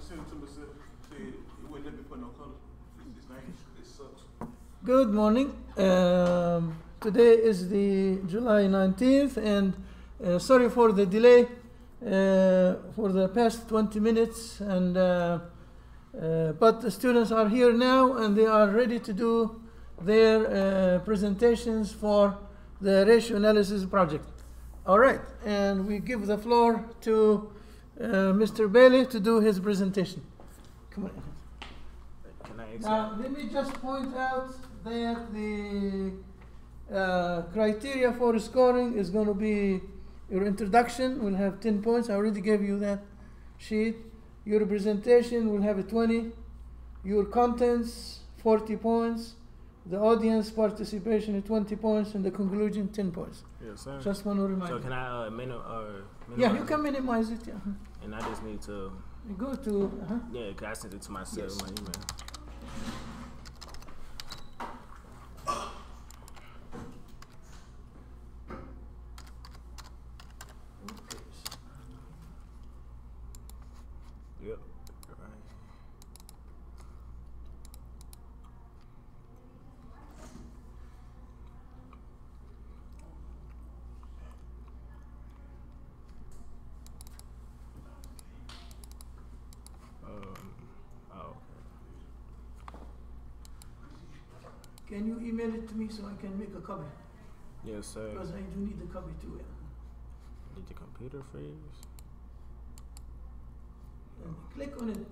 sent it to me, said it wouldn't let me put no color. This thing, it sucks. Good morning. Today is the July 19th, and sorry for the delay for the past 20 minutes. And but the students are here now, and they are ready to do their presentations for the ratio analysis project. All right, and we give the floor to Mr. Bailey to do his presentation. Come on. Now, let me just point out that the criteria for scoring is going to be your introduction will have 10 points. I already gave you that sheet. Your presentation will have a 20. Your contents, 40 points. The audience participation is 20 points, and the conclusion, 10 points. Yes, sir. Just want to remind you. So can I minimize? Yeah, you can minimize it. Yeah. And I just need to. You go to. Yeah, cause I sent it to myself in my email. Yep. Right. Can you email it to me so I can make a copy? Yes, sir. Because I do need the copy too. Yeah. Did the computer freeze? And click on it.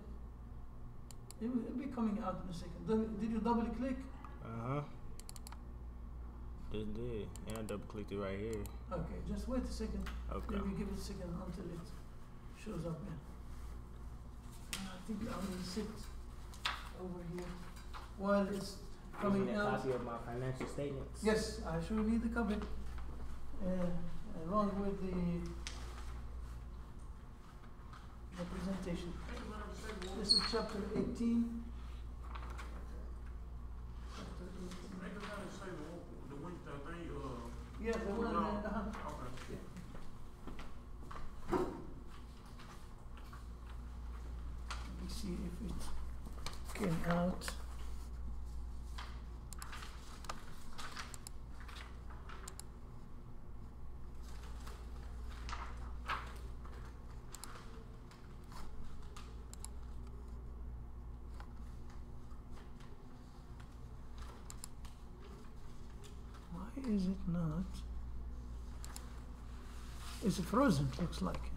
It will be coming out in a second. Did you double click? It did. And I double clicked it right here. Okay, just wait a second. Okay. Maybe give it a second until it shows up, man. I think I will sit over here while it's coming a out. copy of my financial statements. Yes, I sure need the copy. Along with the presentation. This is chapter 18. Yeah, the one that, Okay. yeah. Let me see if it came out. Why is it not? It's frozen, looks like.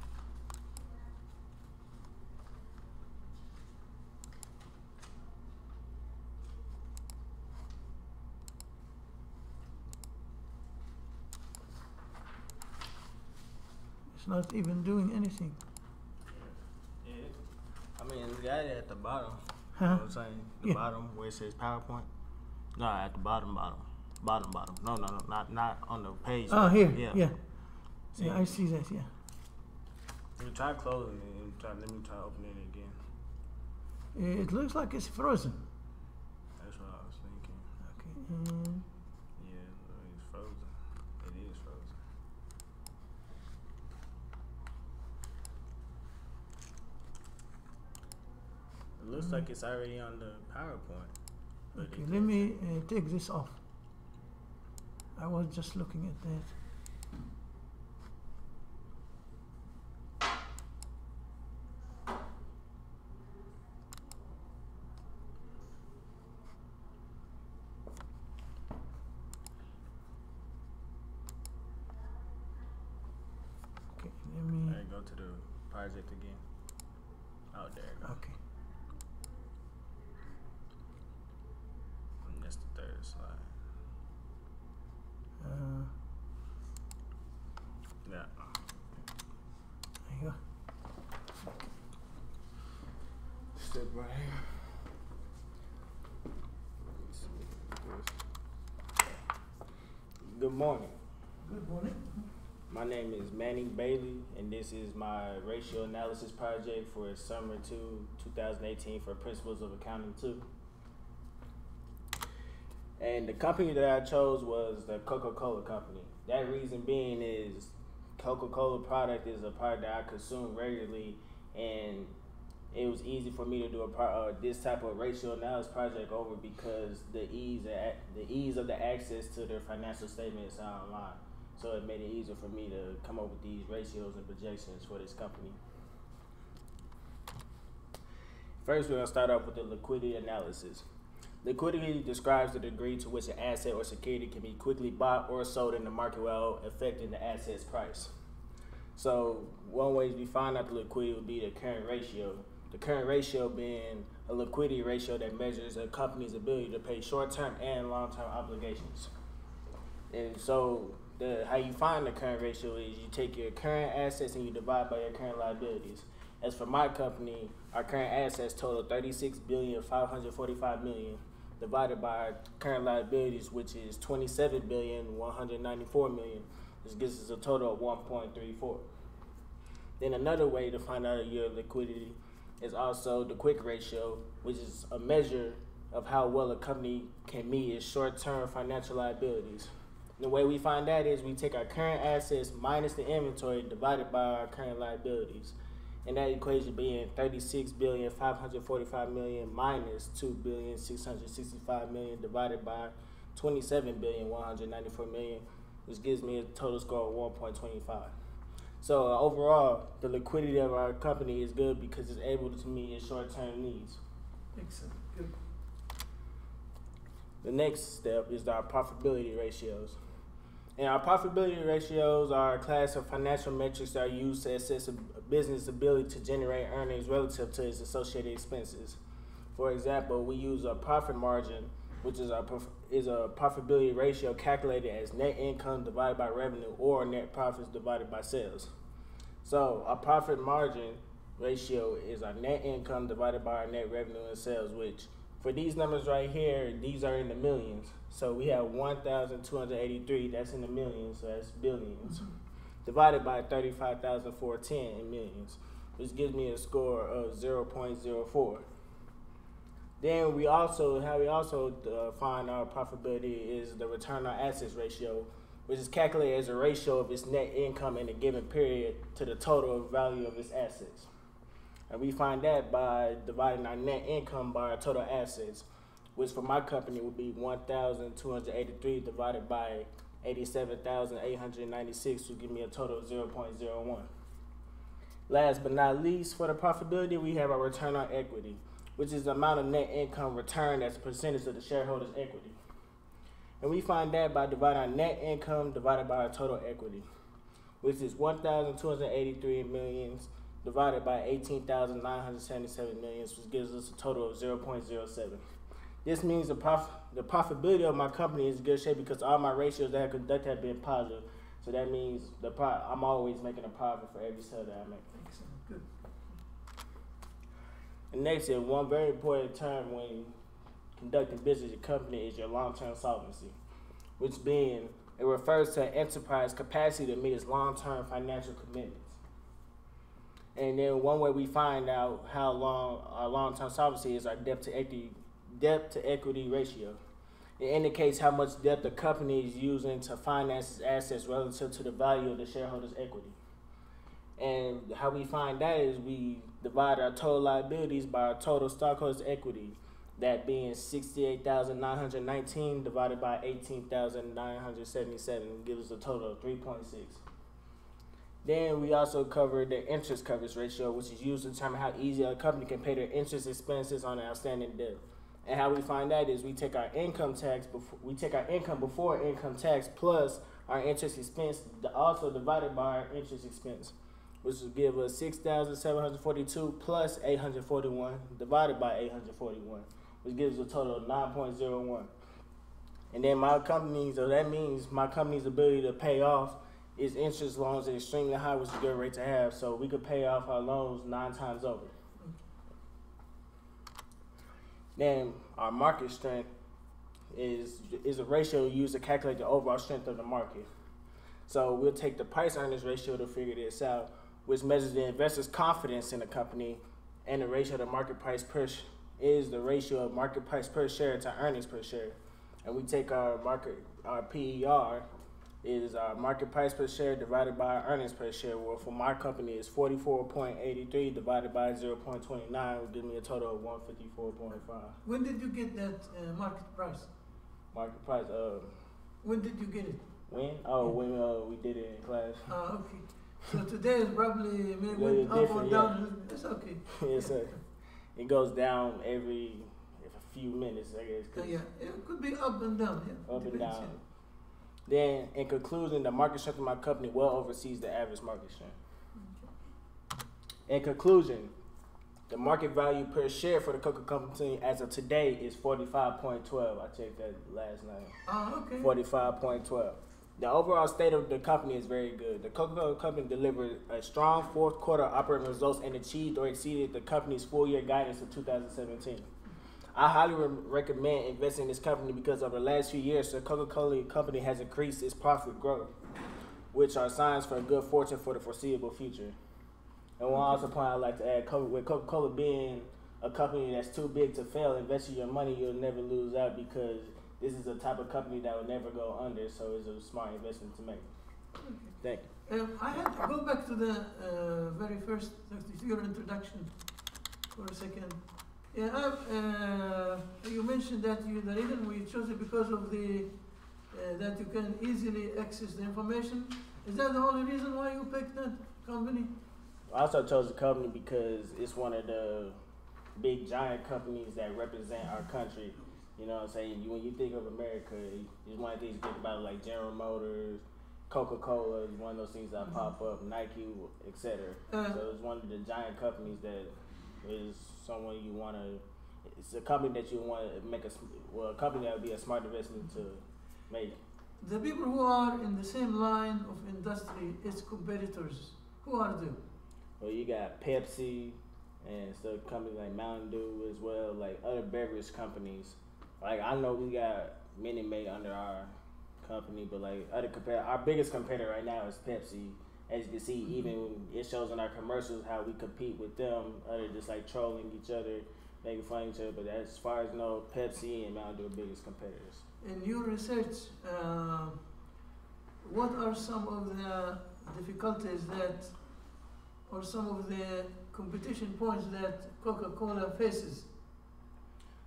It's not even doing anything. Yeah. I mean, it's got it at the bottom. Huh? You know what I'm saying? The Yeah. bottom where it says PowerPoint. No, at the bottom. Bottom. No, not on the page. Oh, here, Yeah. yeah. See? Yeah, I see that, yeah. You try closing it and let me try opening it again. It looks like it's frozen. That's what I was thinking. Okay, Yeah, it's frozen. It is frozen. It looks like it's already on the PowerPoint. But okay, it let me take this off. I was just looking at that. Okay, let me. Alright, go to the project again. Oh, there you go. Okay. And that's the third slide. Yeah. There you go. Step right here. Good morning. Good morning. My name is Manning Bailey, and this is my ratio analysis project for summer 2018 for Principles of Accounting 2. And the company that I chose was the Coca-Cola company. That reason being is Coca-Cola product is a product that I consume regularly, and It was easy for me to do this type of ratio analysis project over because the ease of the access to their financial statements online. So it made it easier for me to come up with these ratios and projections for this company. First, we're going to start off with the liquidity analysis. Liquidity describes the degree to which an asset or security can be quickly bought or sold in the market without affecting the asset's price. So one way we find out the liquidity would be the current ratio. The current ratio being a liquidity ratio that measures a company's ability to pay short-term and long-term obligations. And so how you find the current ratio is you take your current assets and you divide by your current liabilities. As for my company, our current assets total $36,545,000,000 divided by our current liabilities, which is $27,194,000,000, which gives us a total of 1.34. Then another way to find out your liquidity is also the quick ratio, which is a measure of how well a company can meet its short-term financial liabilities. The way we find that is we take our current assets minus the inventory divided by our current liabilities. And that equation being $36,545,000,000 minus $2,665,000,000 divided by $27,194,000,000, which gives me a total score of 1.25. So overall, the liquidity of our company is good because it's able to meet its short-term needs. Excellent. Good. The next step is our profitability ratios. And our profitability ratios are a class of financial metrics that are used to assess a business' ability to generate earnings relative to its associated expenses. For example, we use a profit margin, which is a profitability ratio calculated as net income divided by revenue or net profits divided by sales. So our profit margin ratio is our net income divided by our net revenue and sales, which for these numbers right here, these are in the millions. So we have 1,283, that's in the millions, so that's billions, divided by 35,410 in millions, which gives me a score of 0.04. Then how we also find our profitability is the return on assets ratio, which is calculated as a ratio of its net income in a given period to the total value of its assets. And we find that by dividing our net income by our total assets, which for my company would be 1,283 divided by 87,896 would give me a total of 0.01. Last but not least, for the profitability, we have our return on equity, which is the amount of net income returned as a percentage of the shareholders' equity. And we find that by dividing our net income divided by our total equity, which is 1,283 millions divided by 18,977 millions, which gives us a total of 0.07. This means the profitability of my company is in good shape because all my ratios that I conduct have been positive. So that means I'm always making a profit for every sale that I make. Excellent. Good. And next is one very important term when conducting business in your company is your long-term solvency, which being it refers to an enterprise capacity to meet its long-term financial commitments. And then one way we find out how long our long-term solvency is our debt to equity ratio. It indicates how much debt the company is using to finance its assets relative to the value of the shareholders' equity. And how we find that is we divide our total liabilities by our total stockholders' equity, that being 68,919 divided by 18,977 gives us a total of 3.6. Then we also cover the interest coverage ratio, which is used to determine how easy a company can pay their interest expenses on an outstanding debt. And how we find that is we take our income before income tax plus our interest expense, also divided by our interest expense, which will give us 6,742 plus 841 divided by 841, which gives a total of 9.01. And then that means my company's ability to pay off its interest loans is extremely high, which is a good rate to have. So we could pay off our loans 9 times over. Then our market strength is a ratio used to calculate the overall strength of the market. So we'll take the price earnings ratio to figure this out, which measures the investor's confidence in the company, and the ratio of the market price is the ratio of market price per share to earnings per share. And we take our PER, is our market price per share divided by our earnings per share. Well, for my company, it's 44.83 divided by 0.29 will give me a total of 154.5. When did you get that market price? Market price, When did you get it? when? Oh, when we did it in class. Okay. So today is probably maybe Little went up or different, down. It's okay. Yes, sir. It goes down every few minutes, I guess. 'Cause Yeah, it could be up and down. Yeah. up and Depends, down. Then, in conclusion, the market strength of my company well oversees the average market strength. In conclusion, the market value per share for the Coca-Cola Company as of today is 45.12. I checked that last night. Okay. 45.12. The overall state of the company is very good. The Coca-Cola Company delivered a strong fourth quarter operating results and achieved or exceeded the company's full year guidance of 2017. I highly recommend investing in this company because over the last few years, the Coca-Cola Company has increased its profit growth, which are signs for a good fortune for the foreseeable future. And one also point I'd like to add, with Coca-Cola being a company that's too big to fail, investing your money, you'll never lose out because this is a type of company that will never go under, so it's a smart investment to make. Thank you. I had to go back to the very first, to your introduction for a second. Yeah, you mentioned that the reason we chose it because of the that you can easily access the information. Is that the only reason why you picked that company? I also chose the company because it's one of the big giant companies that represent our country. You know what I'm saying? When you think of America, it's one of the things you think about, like General Motors, Coca-Cola is one of those things that pop up, Nike, etc. So it's one of the giant companies that is someone you want to. It's a company that you want to make a company that would be a smart investment to make. The people who are in the same line of industry, its competitors, who are they? Well, you got Pepsi and stuff, companies like Mountain Dew as well, like other beverage companies. Like I know we got Minute Maid under our company, but like our biggest competitor right now is Pepsi. As you can see, even it shows in our commercials how we compete with them, other just like trolling each other, making fun of each other. But as far as I know, Pepsi and Mountain Dew are the biggest competitors. In your research, what are some of the difficulties that, or some of the competition points that Coca-Cola faces?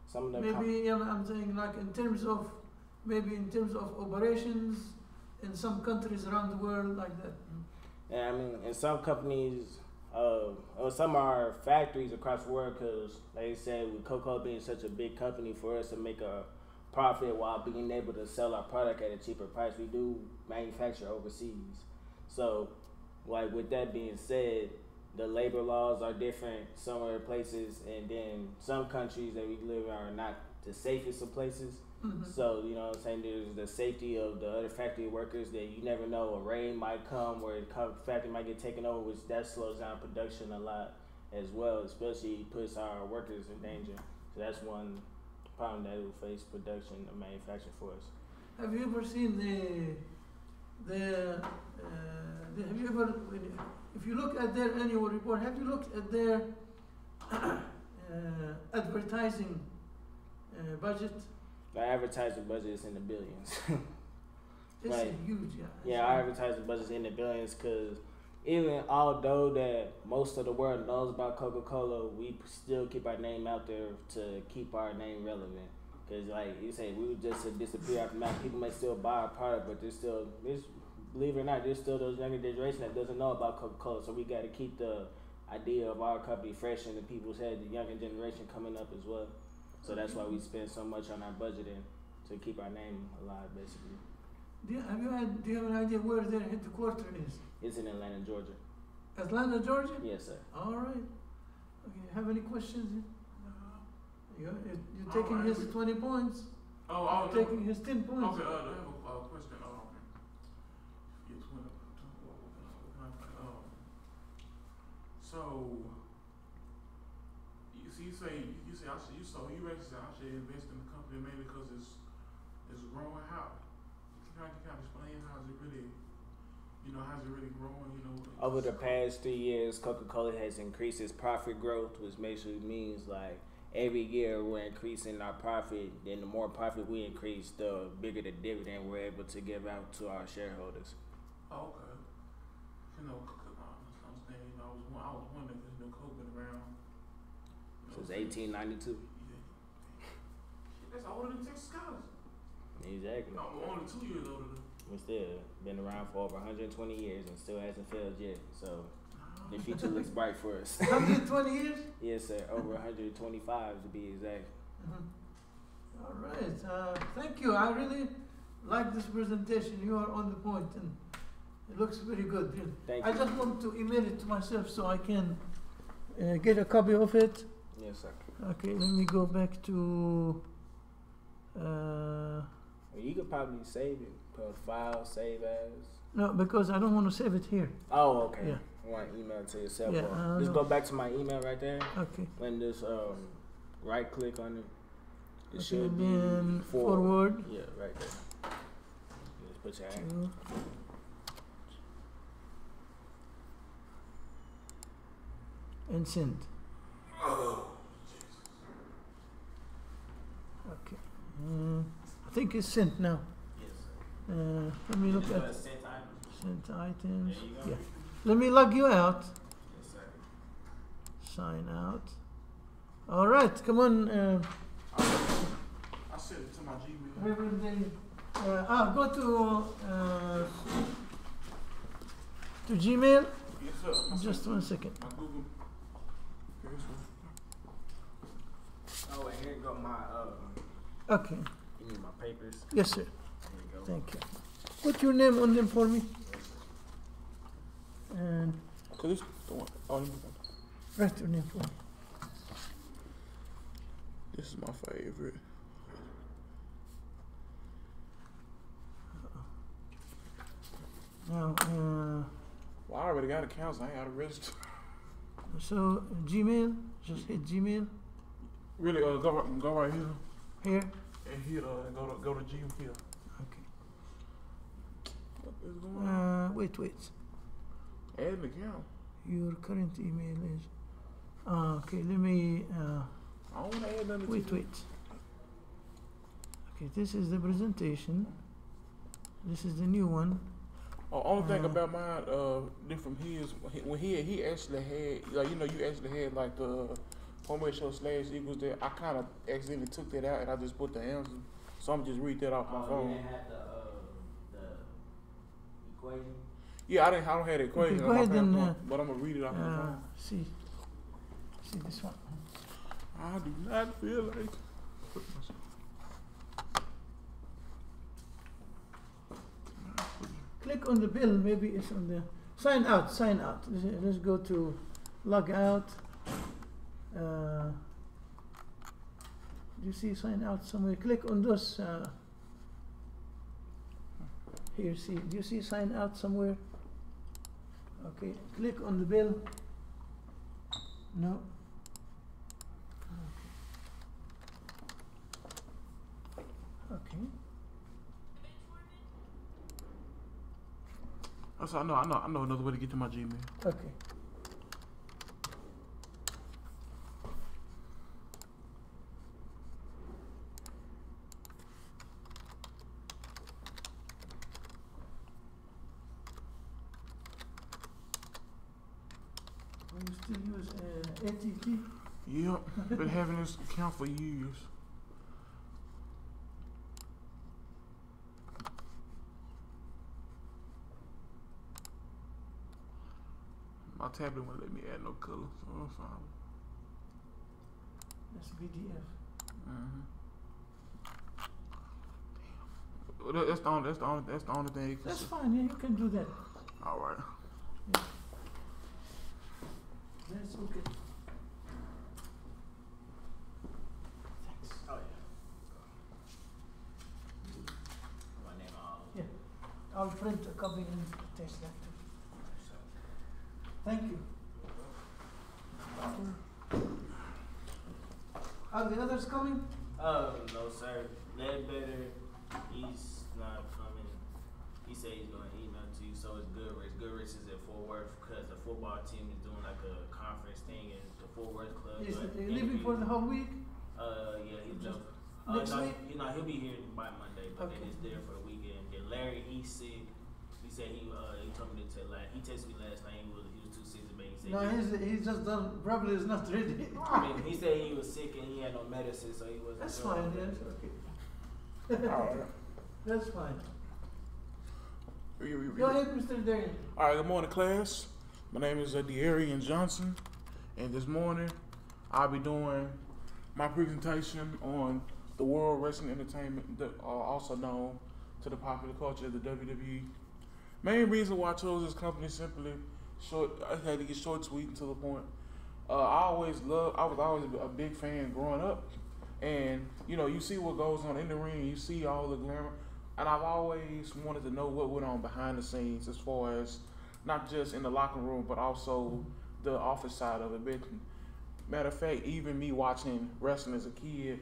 Some of the maybe I'm saying like in terms of operations in some countries around the world like that. Yeah, I mean, in some companies, some are factories across the world because, like I said, with Coca-Cola being such a big company, for us to make a profit while being able to sell our product at a cheaper price, we do manufacture overseas. So, like with that being said, the labor laws are different some other places, and then some countries that we live in are not the safest of places. So, you know what I'm saying, there's the safety of the other factory workers that you never know. A rain might come where the factory might get taken over, which that slows down production a lot as well, especially puts our workers in danger. So that's one problem that will face production and manufacturing for us. Have you ever seen have you ever, if you look at their annual report, have you looked at their advertising budget? The advertising budget is in the billions. It's Right. huge, yeah. Yeah, our advertising budget is in the billions because even although that most of the world knows about Coca-Cola, we still keep our name out there to keep our name relevant. Because like you say, we would just disappear after that. People may still buy our product, but believe it or not, there's still those younger generation that doesn't know about Coca-Cola. So we got to keep the idea of our company fresh in the people's head, the younger generation coming up as well. So that's why we spend so much on our budgeting to keep our name alive, basically. Do you have an idea where their headquarters is? It's in Atlanta, Georgia. Atlanta, Georgia? Yes, sir. All right. Okay. Have any questions? You're taking his 20 points. Oh, You're taking his 10 points. Okay, I have a question. Yeah, 20. So, you say I should. You basically say I should invest in the company mainly because it's growing. How? Can you kind of explain how's it really growing? You know. Over the past 3 years, Coca-Cola has increased its profit growth, which basically means like every year we're increasing our profit. Then the more profit we increase, the bigger the dividend we're able to give out to our shareholders. Oh, okay. You know, I'm saying, you know, I was wondering if you know Coke been around. Since 1892. Yeah. Shit, that's older than Texas Scholars. Exactly. No, we're only 2 years older than. We still been around for over 120 years and still hasn't failed yet. So the future looks bright for us. 120 years? Yes, sir. Over 125 to be exact. All right. Thank you. I really like this presentation. You are on the point and it looks very good. Thank I you. just want to email it to myself so I can get a copy of it. Yes, sir. Okay, let me go back to. Well, you could probably save it. Put a file, save as. No, because I don't want to save it here. Oh, okay. Yeah. You want to email it to yourself? Yeah, Or just no. go back to my email right there Okay. and just right click on it. It Okay, should then be forward. forward. Yeah, right there. Just put your hand. to- And send. Okay. I think it's sent now. Yes, sir. Let me look at Sent item. sent items. There you go. Yeah. Let me log you out. Yes, sir. Sign out. All right. Come on, I sent it to my Gmail. Reverend Dave. Go to Gmail. Yes, sir. I sent Just it one to second. my Google. Here's one. Oh, and here go my Okay. you need my papers. Yes, sir. There you go. Thank you. Put your name on them for me. And Cause it's the one. Oh, let me go. write your name for me. This is my favorite. Now, Well, I already got accounts. I ain't got to register. so Gmail. Just hit Gmail Really, go right here here. and hit go to Gmail. Okay. What is going on? Wait. Add an account. Your current email is. Okay. Let me. I don't want to add nothing. Wait. Okay. This is the presentation. This is the new one. Oh, only thing about mine, different from his, when he actually had, like, you know, you actually had like the formation / equals there. I kind of accidentally took that out and I just put the answer. So I'm just read that off my phone. You didn't have the equation. Yeah, I don't have the equation go on my ahead and, phone, but I'm gonna read it off my phone. See this one. I do not feel like. Click on the bill. Maybe it's on the sign out. Let's go to log out. Do you see sign out somewhere? Click on those. Here, see. Do you see sign out somewhere? Okay. Click on the bill. No. Okay. I know another way to get to my Gmail. Okay. You still use ATT? Yep, been having this account for years. My tablet won't let me add no color, so I'm fine. That's PDF. Damn. That's the only thing. You can That's see. fine. Yeah, you can do that. All right. That's okay. Thanks. Oh yeah. My name all. Yeah. I'll print a copy and attach that too. Thank you. Are the others coming? No, sir. Ledbetter, he's not coming. He said said he's going to email to you. So it's Goodrich. Goodrich is at Fort Worth because the football team is doing like a conference thing in the Fort Worth club. Is he leaving for the whole week? Yeah, he's Just no, next week? you know, he'll be here by Monday, but Okay. then he's there for the weekend. Then Larry, he's sick. He said he told me to tell last. He texted me last night. He was too sick to make. He said No, he's just done. Probably is not ready. I mean, he said he was sick and he had no medicine, so he wasn't. That's doing fine. it. Yes. Okay. All right. That's fine. You- Go ahead, Mr. Darian. All right, good morning, class. My name is De'Arian Johnson, and this morning I'll be doing my presentation on the World Wrestling Entertainment, also known to the popular culture as the WWE. Main reason why I chose this company simply short. I had to get short, sweet, and to the point. I was always a big fan growing up, and you know, you see what goes on in the ring, you see all the glamour. And I've always wanted to know what went on behind the scenes as far as not just in the locker room, but also the office side of it. But matter of fact, even me watching wrestling as a kid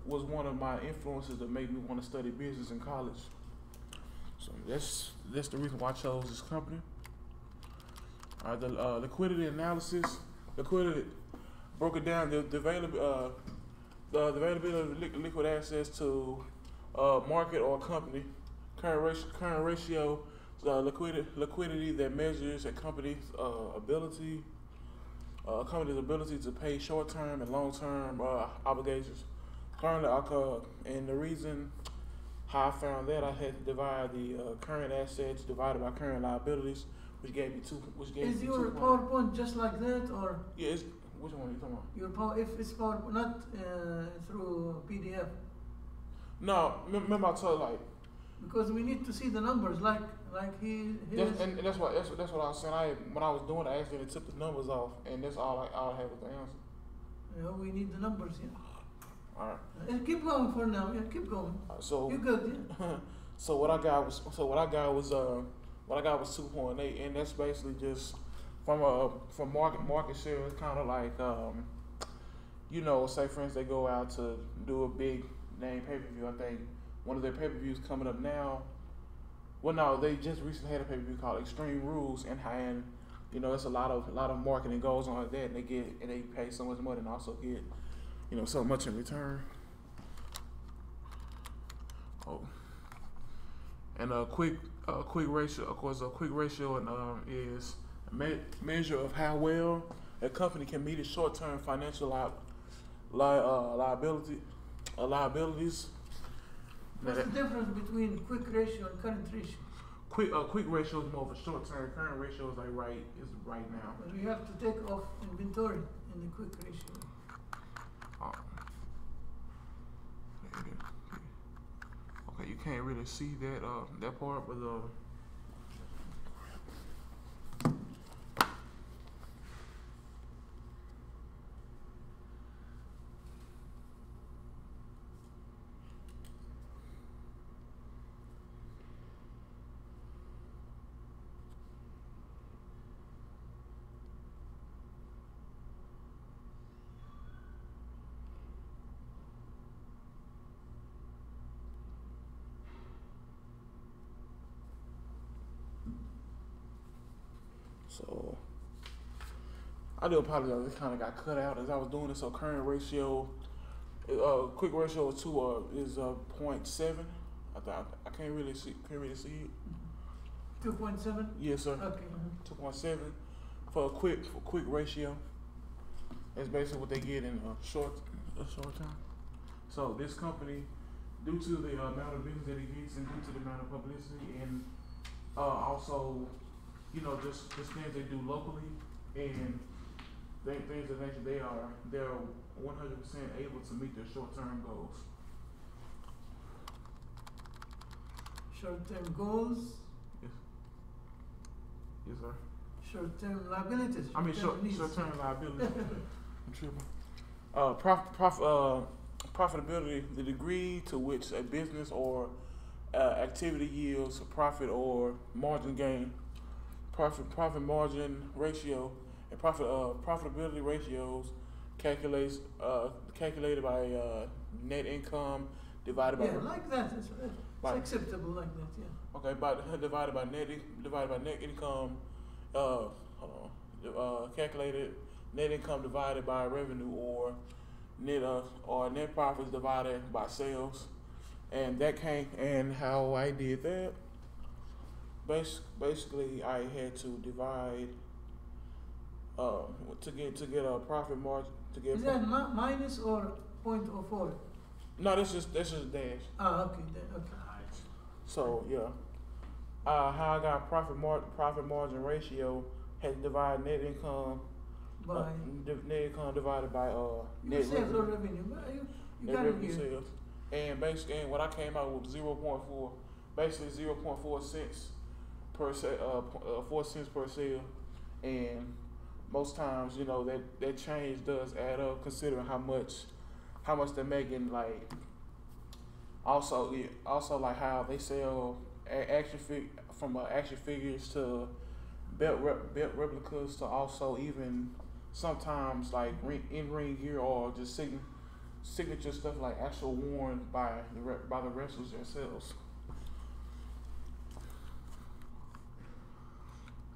was one of my influences that made me want to study business in college. So that's the reason why I chose this company. All right, the liquidity analysis. Liquidity broke it down. The availability of liquid assets to market or company, current ratio, liquidity that measures a company's ability to pay short-term and long-term obligations. Currently, and the reason how I found that, I had to divide the current assets divided by current liabilities, which gave me two. Is your PowerPoint just like that, or Yeah, which one are you talking about? your if it's PowerPoint not through PDF? No, remember I told like. Because we need to see the numbers, like he. And that's what I was saying. When I was doing it, I accidentally took the numbers off, and that's all I had was the answer. Yeah, we need the numbers. Yeah. All right. Keep going for now. Yeah, keep going. So You're good. Yeah. so what I got was 2.8, and that's basically just from market share. It's kind of like you know, say for instance they go out to do a big name pay-per-view. I think one of their pay-per-views coming up now. Well, no, they just recently had a pay-per-view called Extreme Rules, and you know, it's a lot of marketing goes on like that, and they pay so much money and also get, you know, so much in return. Oh, and a quick ratio. Of course, a quick ratio is a measure of how well a company can meet its short-term financial liabilities. What's the difference between quick ratio and current ratio? Quick ratio is more of a short term. Current ratio is right now. Well, we have to take off inventory in the quick ratio. Okay, you can't really see that part, but so I do apologize. It kind of got cut out as I was doing it. So current ratio, quick ratio is 0.7. I can't really see it. 2.7. Yes, sir. Okay. 2.7 for a quick ratio. That's basically what they get in a short time. So this company, due to the amount of business that it gets and due to the amount of publicity and also, you know, just things they do locally and things of nature, they're 100% able to meet their short-term goals. Short-term goals. Yes, sir. Short-term liabilities. I mean, needs. short-term liabilities. I'm tripping. Profitability, the degree to which a business or activity yields a profit or margin gain. Profit margin ratio and profitability ratios calculated by net income divided by. Yeah, like that. It's acceptable like that, yeah. Okay, divided by net income. Hold on. Calculated net income divided by revenue, or net profits divided by sales, and how I did that. Basically, I had to divide to get a profit margin to get. Is that minus or 0.04? No, that's just a dash. Ah, okay, okay. So yeah, how I got profit margin ratio had to divide net income By net income divided by net sales or revenue. revenue. But you Net got it revenue here. sales, and what I came out with 0.4, basically 0.4 cents per 4 cents per sale, and most times that change does add up considering how much they're making. Like also like how they sell from action figures to belt replicas to also even sometimes like in-ring gear or just signature stuff like actual worn by the wrestlers themselves.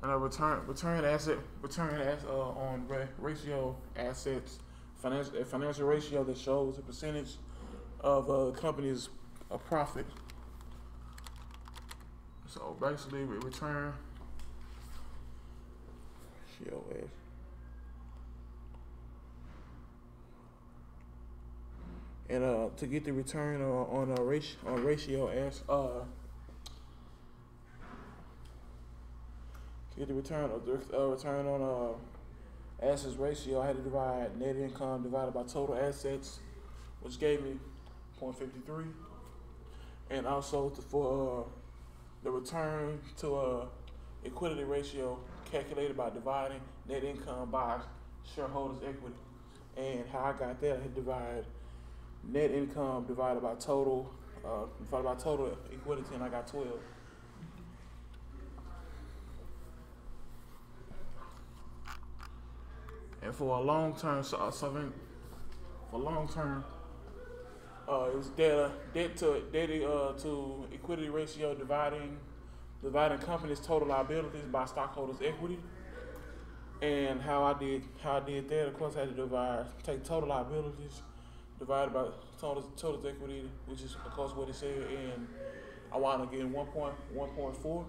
And a return on ratio assets, financial ratio that shows the percentage of a company's profit. So basically, return ratio as. And to get the return on ratio as to get the return on assets ratio, I had to divide net income divided by total assets, which gave me 0.53, and also for the return to equity ratio calculated by dividing net income by shareholders' equity. And how I got that, I had to divide net income divided by total equity, and I got 12. And for a long term, it's debt to equity ratio dividing companies' total liabilities by stockholders' equity. And how I did that, of course, I had to take total liabilities divided by total equity, which is of course what it said, and I wound up getting 1.4.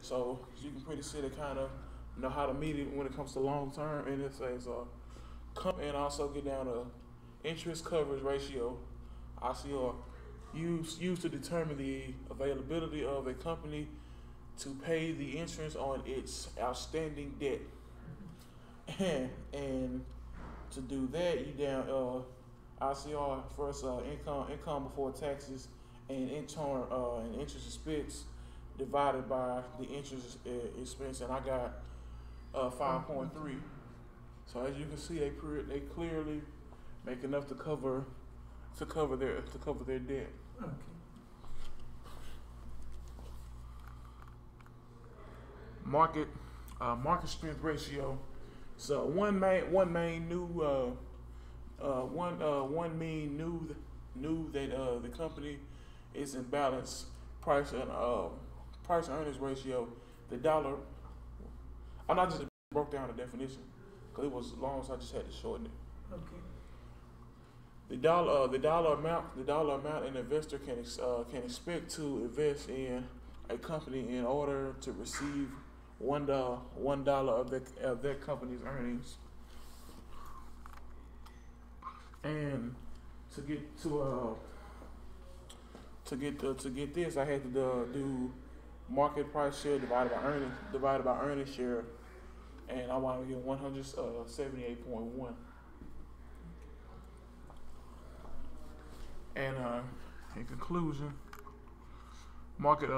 So you can pretty see it kind of know how to meet it when it comes to long term, and it says and also get down to interest coverage ratio, ICR, used to determine the availability of a company to pay the interest on its outstanding debt. And to do that, you down ICR first, income before taxes and interest expense divided by the interest expense, and I got 5.3. So as you can see, they clearly make enough to cover their debt. Okay. Market strength ratio. So one main new that the company is in balance price earnings ratio. The dollar. I'm not just broke down the definition because it was long, so I just had to shorten it. Okay. The dollar amount an investor can expect to invest in a company in order to receive $1 of that company's earnings. And to get this, I had to do market price share divided by earnings share, and I want to get 178.1. And in conclusion, market.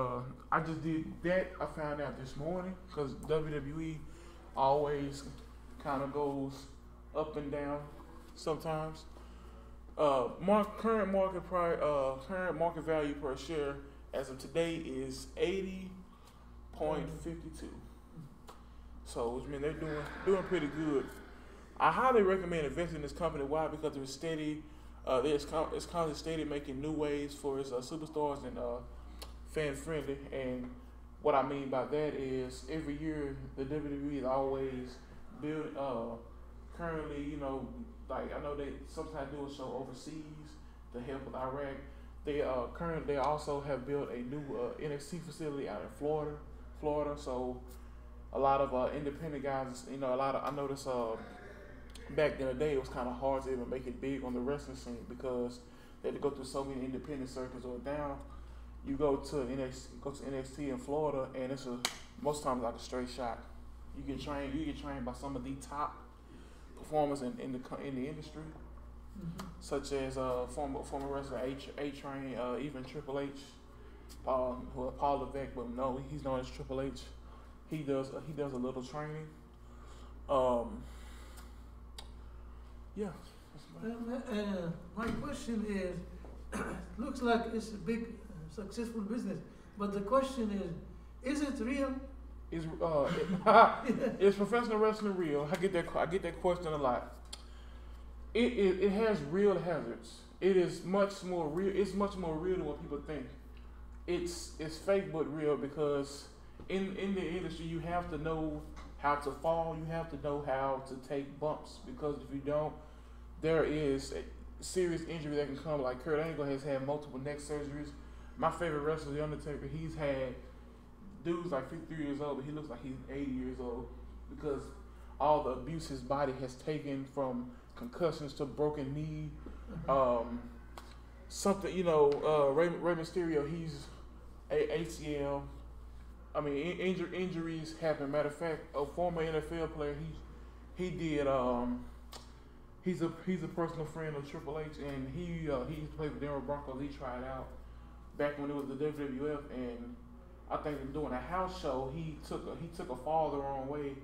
I just did that. I found out this morning because WWE always kind of goes up and down sometimes. Current market price, current market value per share as of today is 80.52. So which means they're doing pretty good. I highly recommend investing in this company. Why? Because they're steady it's constantly steady making new ways for its superstars and fan friendly. And what I mean by that is every year the WWE is always building. Currently, you know, like I know they sometimes do a show overseas to help with Iraq. They also have built a new NXT facility out in Florida. So a lot of independent guys, you know, I noticed back in the day it was kind of hard to even make it big on the wrestling scene because they had to go through so many independent circuits. Or now you go to NXT in Florida and it's most times like a straight shot. You get trained by some of the top performers in the industry, such as former wrestler A-Train, even Triple H, Paul Levesque, but no, he's known as Triple H. He does a little training. Yeah. My question is, looks like it's a big, successful business, but the question is it real? Is professional wrestling real? I get that question a lot. It has real hazards. It is much more real. It's much more real than what people think. It's fake but real because in the industry you have to know how to fall. You have to know how to take bumps because if you don't, there is a serious injury that can come. Like Kurt Angle has had multiple neck surgeries. My favorite wrestler, The Undertaker, he's had dude's like 53 years old, but he looks like he's 80 years old because all the abuse his body has taken from concussions to broken knee. Something, you know, Rey Mysterio, he's ACL. I mean, injuries happen. Matter of fact, a former NFL player, he did. He's a personal friend of Triple H, and he used to play for Denver Broncos. He tried out back when it was the WWF, and I think doing a house show, he took a fall the wrong way,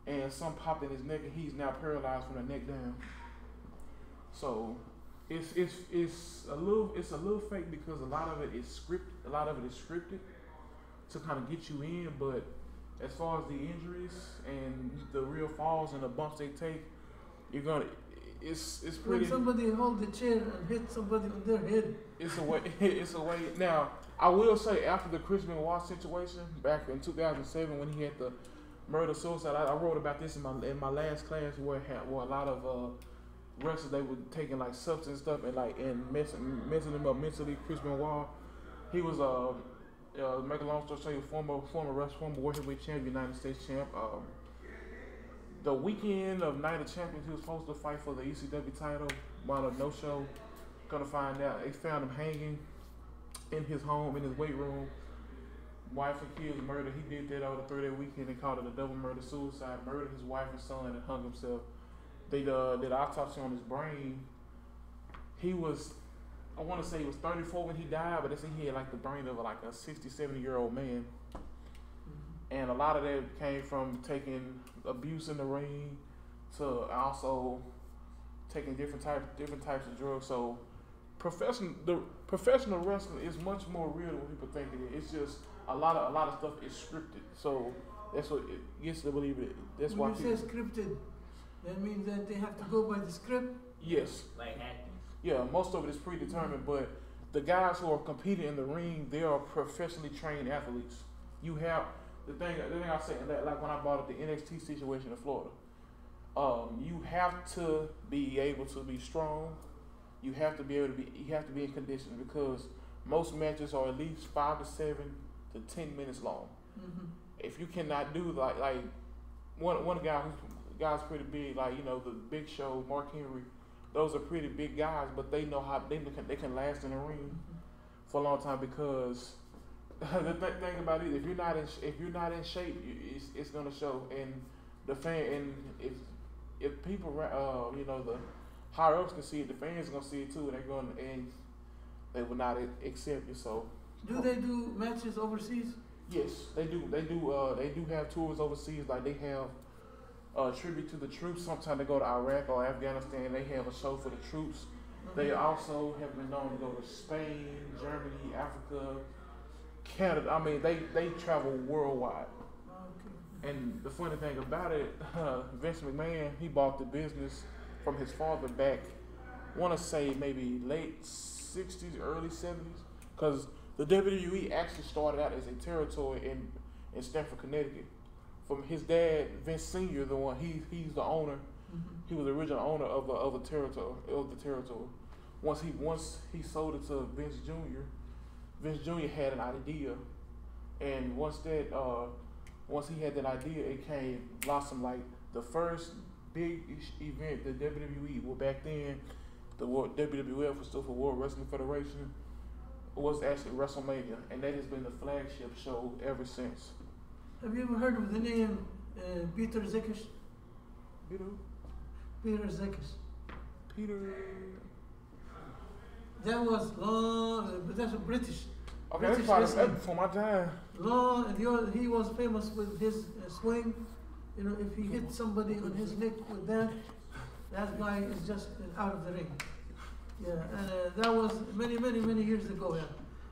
and some popped in his neck, and he's now paralyzed from the neck down. So it's a little fake because a lot of it is scripted to kind of get you in, but as far as the injuries and the real falls and the bumps they take, it's pretty. When somebody hold the chair and hit somebody on their head. It's a way. Now, I will say after the Chris Benoit situation back in 2007 when he had the murder-suicide, I wrote about this in my last class where a lot of wrestlers, they were taking like substance stuff and messing them up mentally. Chris Benoit, he was make a long story short, former wrestler, former world heavyweight champion, United States champ. The weekend of Night of Champions, he was supposed to fight for the ECW title, wound up no show. Gonna find out, they found him hanging in his home, in his weight room. Wife and kids murdered. He did that over the 3-day weekend. They called it a double murder suicide. Murdered his wife and son and hung himself. They did an autopsy on his brain. He was, I want to say he was 34 when he died, but they say he had like the brain of like a 60, 70-year-old man. And a lot of that came from taking abuse in the ring to also taking different types of drugs. So professional wrestling is much more real than what people think it is. It's just a lot of stuff is scripted. So that's what it gets to believe it. That's why when you say scripted, that means that they have to go by the script? Yes. Like acting. Yeah, most of it is predetermined, but the guys who are competing in the ring, they are professionally trained athletes. You have the thing I say, like when I brought up the NXT situation in Florida, you have to be able to be strong. You have to be in condition because most matches are at least 5 to 7 to 10 minutes long. Mm-hmm. If you cannot do like one guy's pretty big, like, you know, the Big Show, Mark Henry, those are pretty big guys, but they know how they can last in the ring for a long time because the thing about it, if you're not in shape, it's gonna show. And the fan, and if people, you know, the higher ups can see it, the fans are gonna see it too, and they will not accept it. So, do they do matches overseas? Yes, they do. They do have tours overseas. Like they have tribute to the troops. Sometimes they go to Iraq or Afghanistan. They have a show for the troops. Mm-hmm. They also have been known to go to Spain, Germany, Africa, Canada. I mean, they travel worldwide. Okay. And the funny thing about it, Vince McMahon, he bought the business from his father back want to say maybe late 60s, early 70s, because the WWE actually started out as a territory in Stamford, Connecticut. From his dad, Vince Sr., the one he's the owner. He was the original owner of the territory. Once he sold it to Vince Jr., Vince Jr. had an idea, and once he had that idea, it came blossom like the first big event the WWE. Well, back then, the WWF was still for World Wrestling Federation. Was actually WrestleMania, and that has been the flagship show ever since. Have you ever heard of the name Peter Zekish? Peter Zekish. Peter. That was long, but that's a British. Okay, British that's probably before my time. Long, and he was famous with his swing. You know, if he hit somebody on his neck with that guy is just out of the ring. Yeah, and that was many years ago. Yeah,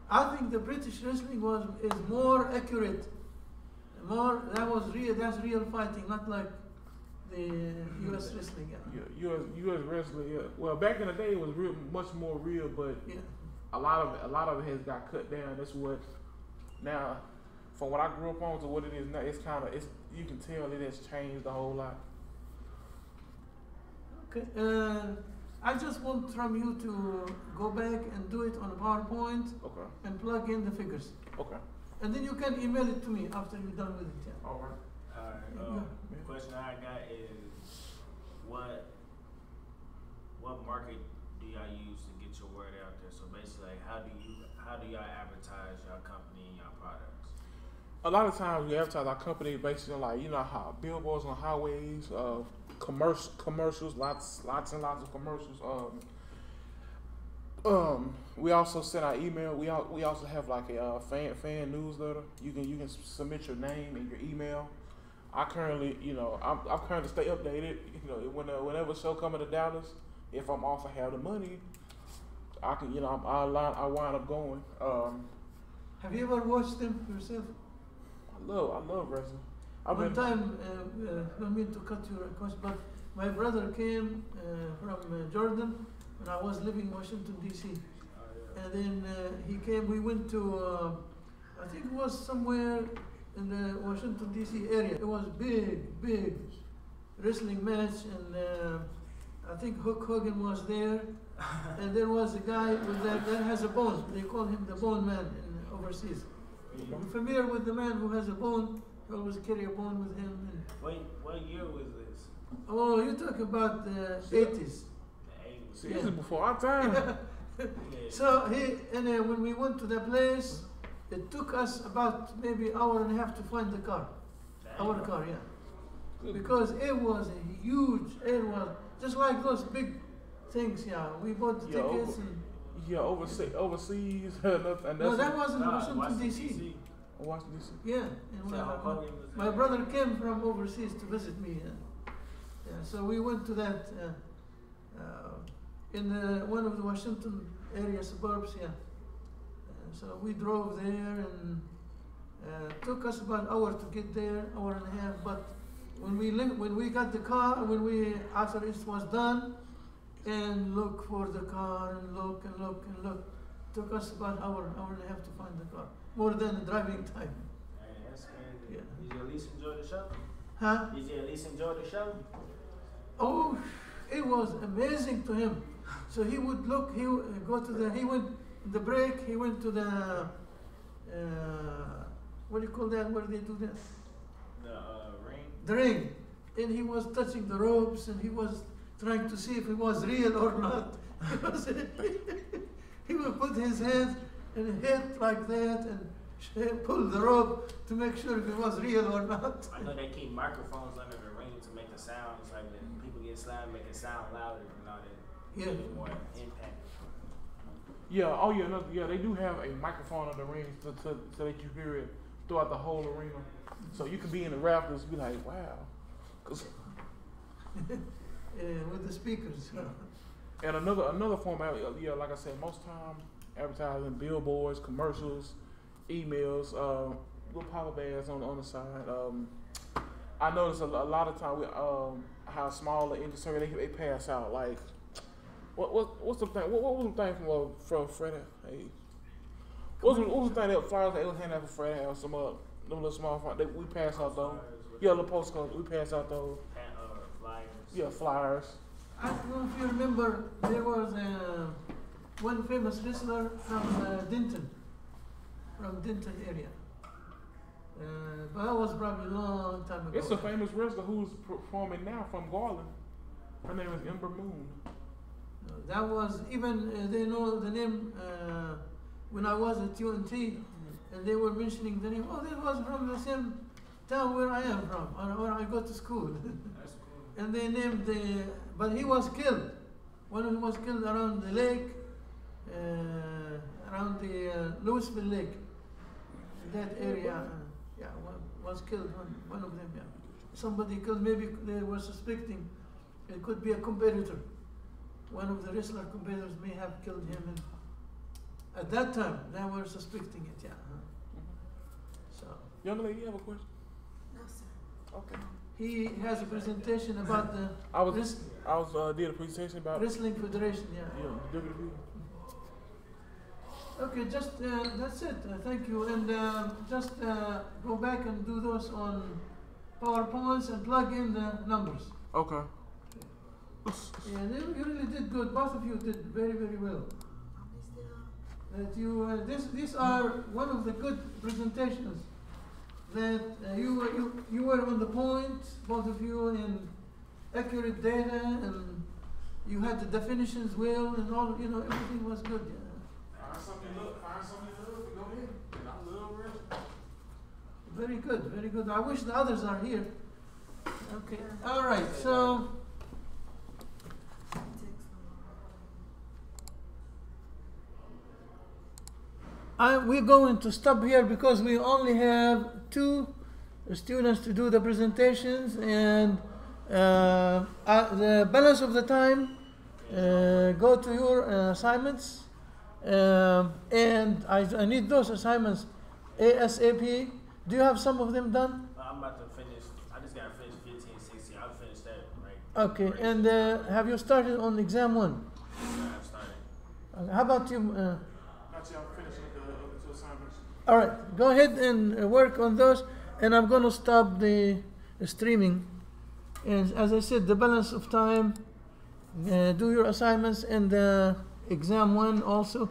I think the British wrestling is more accurate. That's real fighting, not like the U.S. wrestling. Yeah, U.S. wrestling. Yeah. Well, back in the day, it was much more real, but yeah. a lot of it has got cut down. That's what now, from what I grew up on to what it is now, it's you can tell it has changed a whole lot. Okay. I just want from you to go back and do it on a PowerPoint. Okay. And plug in the figures. Okay. And then you can email it to me after you're done with it. Yeah. All right. The question I got is, what market do y'all use to get your word out there? So basically, like, how do y'all advertise your company and your products? A lot of times we advertise our company based on, like, how billboards on highways, commercials, lots and lots of commercials. We also send our email. We also have like a fan newsletter. You can submit your name and your email. I'm currently stay updated. Whenever a show coming to Dallas, if I'm off, I have the money. I can I wind up going. Have you ever watched them yourself? I love wrestling. One time, I don't mean to cut your question, but my brother came from Jordan when I was living in Washington, D.C. And then he came, we went to, I think it was somewhere in the Washington, D.C. area. It was big wrestling match, and I think Hulk Hogan was there. And there was a guy with that has a bone. They call him the Bone Man overseas. You're familiar with the man who has a bone? He always carry a bone with him. What year was this? Oh, you talk about the 80s. The 80s. See, this is before our time. So when we went to the place, it took us about maybe an hour and a half to find the car. Our car, yeah. Because it was just like those big things, yeah. We bought the tickets overseas. No, that wasn't Washington, D.C. Washington, D.C. Yeah. My brother came from overseas to visit me. Yeah. So we went to that in one of the Washington area suburbs. Yeah. So we drove there, and took us about an hour to get there, hour and a half. But when we got the car, after it was done, and look for the car and look, took us about an hour and a half to find the car, more than the driving time. Hey, that's crazy. Yeah. Did you at least enjoy the show? Huh? Did you at least enjoy the show? Oh, it was amazing to him. So he would look, he went the break, he went to the, what do you call that, where they do that? The ring? The ring. And he was touching the ropes, and he was trying to see if it was real or not. He would put his hands and hit like that and pull the rope to make sure if it was real or not. I know they keep microphones under the ring to make the sounds, like when people get slammed, make it sound louder and all that. Yeah. More impact. Yeah. Oh yeah. No, yeah. They do have a microphone on the ring so that you hear it throughout the whole arena. So you can be in the rafters, be like, wow. With the speakers. And another format, like I said, most time advertising, billboards, commercials, emails, little pop-up ads on the side. I notice a lot of time how small the industry they pass out like What's the thing? What was the thing from Friday? Hey, what was the thing that flyers they was handing out for Friday House? Some them little small flyers that we passed out those. Yeah, little postcards we passed out those. Flyers. Yeah, flyers. I don't know if you remember, there was one famous wrestler from Denton area. But that was probably a long time ago. It's a famous wrestler who's performing now from Garland. Her name is Ember Moon. That was even they know the name when I was at UNT, and they were mentioning the name. Oh, that was from the same town where I am from, or where I go to school. That's cool. And they named but he was killed. One of them was killed around the lake, around the Louisville Lake, that area. Yeah, was killed. One of them. Yeah, somebody killed. Maybe they were suspecting it could be a competitor. One of the wrestler competitors may have killed him. And at that time, they were suspecting it. Yeah. So Young lady, you have a question? No, sir. Okay. he has a presentation about the I was did a presentation about Wrestling Federation. Yeah. yeah, WWE. Okay, just that's it. Thank you. And just go back and do those on PowerPoints and plug in the numbers. Okay. Yeah, you really did good. Both of you did very, very well. That you these are one of the good presentations. That you were on the point, both of you, in accurate data, and you had the definitions well, and all. Everything was good. Yeah. Find something to go ahead. I love wrestling. Very good, very good. I wish the others are here. Okay. All right. So. We're going to stop here because we only have 2 students to do the presentations, and the balance of the time go to your assignments, and I need those assignments ASAP. Do you have some of them done? I'm about to finish. I just got to finish 15, 16. I'll finish that right. Okay. And have you started on exam 1? I've started. How about you? Not yet. I'm finishing the other 2 assignments. All right, go ahead and work on those, and I'm going to stop the streaming. And as I said, the balance of time, do your assignments and exam 1 also.